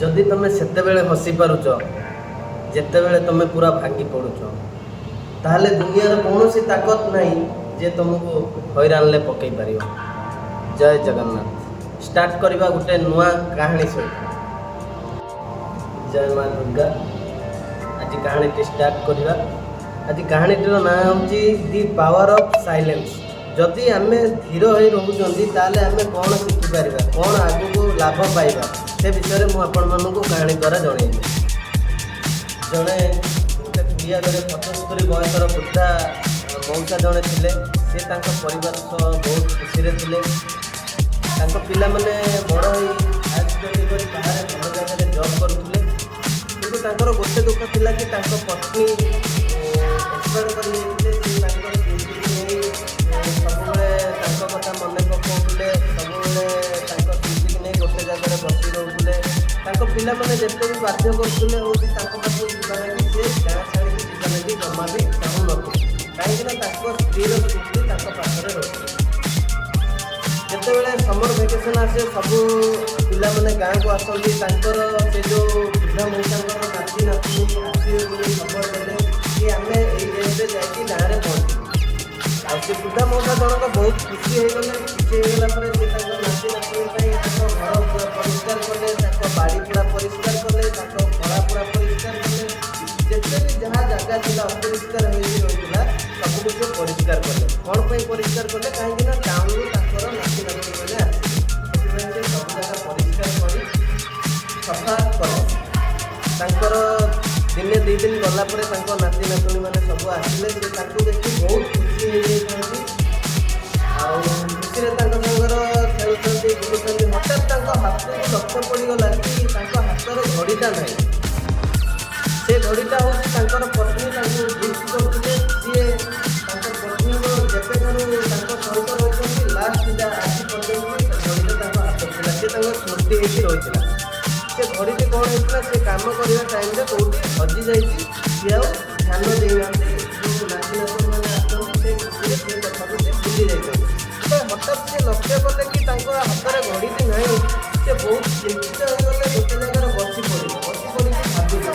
जदि तुम सेतेबेले हसी पारुच जितेबेले तुम पूरा भांगी पड़ुच ताहले दुनियार कौन सी ताकत नहीं जे तुमको हैरान पकई पार। जय जगन्नाथ। स्टार्ट करवा गोटे नुआ कहानी सहित। जय माँ दुर्गा। आज कहानी स्टार्ट करवा। आज कहानीटर ना हूँ दि पावर ऑफ साइलेंस। जदि आम धीर हो रोचंती ताले आम कौन शिखिपर कौन आगू लाभ पाइबा से विषय में आपको कहानी द्वारा जनइबी। जड़े गोटे कुड़िया घरे 75 बयसर वृद्धा मौसा जड़े थे सी परिवार सह बहुत खुशी थे। पिला माने बड़ हो बाहर भल जगह जॉब करुले कि गोटे दुख था कि पत्नी एक्सपायर कर सब कथा मन पकाउले सब स्मृति नहीं गोटे जगह बसी रोले। पिला मैंने जिते भी बाध्य करुले हूँ पाखक जाने की सी गाँ छाड़ी जाने की जमा भी चाहूँ नी कहीं स्त्रीर स्मृति पाखे रही। जितेबले समर भेकेसन आसे सब पिला माने गाँ को आसती से जो वृद्धा मौसा नाती नाती आसवे खबर देते कि आम ये जाकि गाँव में पहुँचू। से वृद्धा मौसा जनक बहुत खुशी होगले। खुशी होगला नाती नाती घर परिष्कार कले बाड़ी पूरा परिष्कार कले घरा पूरा परिष्कार कले जिते भी जहाँ जगह था अपरिष्कार हो रही सब कुछ परिष्कार कले। कौन पर परिष्कार कले कहीं टाउन नाती नाती मैंने आसे सब जगह परिष्कार कर सफा कले। दिने दी दिन गलापर नाती नातुणी मैंने सब आसिले देखी बहुत खुशी हो खुशी सागर खेलुंट बुलूँ। हठात हाथ को लक्ष्य पड़गला कि हाथर घड़ीटा ना से घड़ीटा हूँ पत्नी गिफ्ट करते सी पत्नी जेबे सहित रही लास्ट आज पर्यटन घड़ीटा हाथ था सी स्मृति होती रही। से घड़ी कौन होता से कम करने टाइम कौटी हजि जाए ध्यान देना जो नाती नाती मैंने आसते से कथा को सी भूली जाते। हठात से लक्ष्य कले कि हाथ में घड़ी ना से बहुत चिंतित होगले गोटे जगह बसी पड़ी भाविले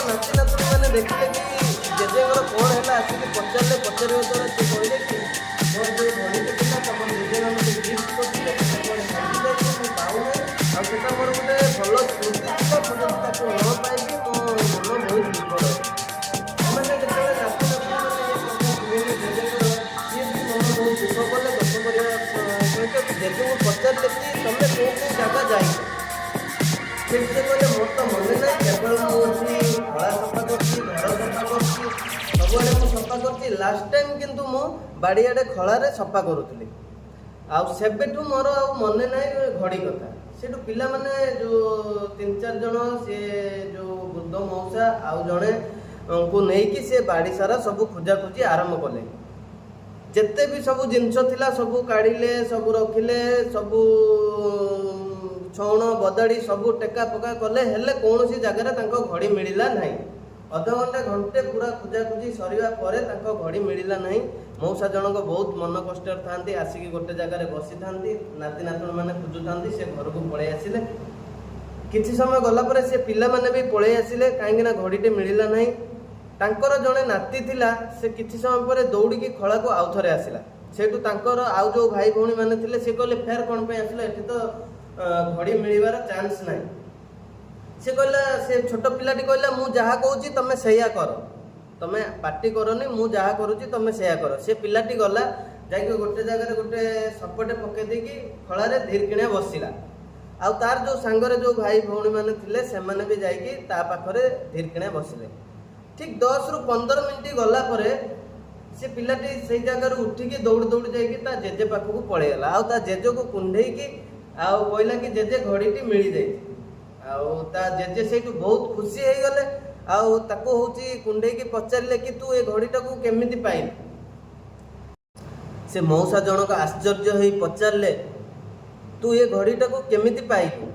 नाती नातुणी मैंने देखिले कि जेजेगर कौन है आसिक पचारे पचार द्वारा सी कहले कि मोर जो घड़ी था तुम निजे मैंने गिफ्ट करते पाऊना आटा मोर गोटे भल स्मृति था मुझे न पाइबी मो मन बहुत विफल मैंने जो नाती नाती जेजेगर सी भी मन बहुत दुख कले गप करवा सहित जेजे को पचारे कि तुम कौ कौ जगह जाए से कहले मोर तो मन ना केवल मुझे खला सफा कर घर सफा कर सबुआड़े मुझे सफा कर लास्ट टाइम किंतु मु बाड़ीआड़े खलारे सफा करुली आबेठू मोर आ मन ना घड़ी कथा से पिला माने जो 3-4 जन सी जो वृद्ध मौसा आउ जड़े को लेकिन सी बाड़ी सारा सब खोजा खोजी आरंभ कले। जिते भी सब जिनस थिला सब काढ़िले सब रखिले सब छौण बदाड़ी सब टेका पका कले हेले कौन सी जगह घड़ी मिलला ना। अध घंटे घंटे पूरा खोजा खोजी सरिया पर घड़ी मिलला ना। मौसा जनक बहुत मन कष्ट था आसिक गोटे जगह बसी था नाती नातुणी मैंने खोजु था से घर को पलि आसिले। किछि समय गलापर से पिला माने भी पलि आसिले कहीं घड़ीटे मिलला ना। तांकर जड़े नाती थिला से किछि समय पर दौड़ी खला को आउ थे आसला सेठू तांकर आउ जो भाई भौणी मैंने थे से कहले फेर कौन पे आसिला एठी तो घड़ी मिलवार चांस ना। से कहला से छोट पिलाटी कहला मु जहाँ कहूँ तुम सैया कर तुम पार्टी करनी मु जहाँ करुँची तुम सैया कर। से पिलाटी गला जाकि गोटे जगह गोटे सपटे पकई देकी खलारे धीर किणिया बसला आउ तार जो सांगरे जो भाई भौणी मैंने थे से भी जाकि पाखरे धीर किणिया बसिले। ठीक 10 ରୁ 15 मिनिट गला परे से पिलाटी से जगह उठिकी दौड़ दौड़ जाकि जेजे पाखक पलैगला आउ ता जेजे को कुंडेकी आउ कहला कि जेजे घड़ीटी मिल जाए जेजे से बहुत खुशी हो गले आउ ताको होची कुंडेकी पचारे कि तू ए घड़ीटा को केमिति पाइल। से मौसा जनक आश्चर्य हो पचारे तू ए घड़ीटा को केमिति पाइलु।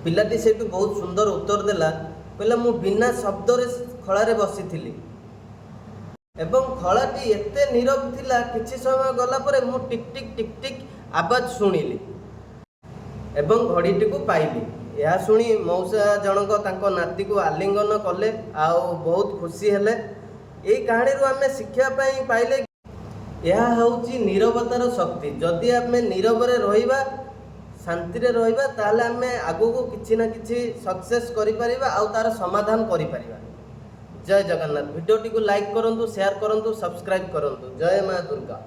पिलाटी से बहुत सुंदर उत्तर देला कहला मु बिना शब्द खलारे बसी थी एवं खलाटी एते नीरव थिला किछि समय गला परे मु टिक टिक टिक टिक आवाज शुणिली एवं घड़ीटी को पाइली। ଏହା ଶୁଣି ମଉସା ଜଣକ ତାଙ୍କ ନାତିକୁ ଆଲିଙ୍ଗନ କଲେ ଆଉ ବହୁତ ଖୁସି ହେଲେ। ଏଇ କାହାଣୀରୁ ଆମେ ଶିକ୍ଷା ପାଇଁ ପାଇଲେ ଏହା ହେଉଛି ନୀରବତାର ଶକ୍ତି। ଯଦି ଆମେ ନୀରବରେ ରହିବା, ଶାନ୍ତିରେ ରହିବା, ତାହେଲେ ଆମେ ଆଗକୁ କିଛି ନା କିଛି ସକ୍ସେସ୍ କରିପାରିବା ଆଉ ତାର ସମାଧାନ କରିପାରିବା। ଜୟ ଜଗନ୍ନାଥ। ଭିଡ଼ିଓଟିକୁ ଲାଇକ୍ କରନ୍ତୁ, ସେୟାର କରନ୍ତୁ, ସବସ୍କ୍ରାଇବ୍ କରନ୍ତୁ। ଜୟ ମା ଦୁର୍ଗା।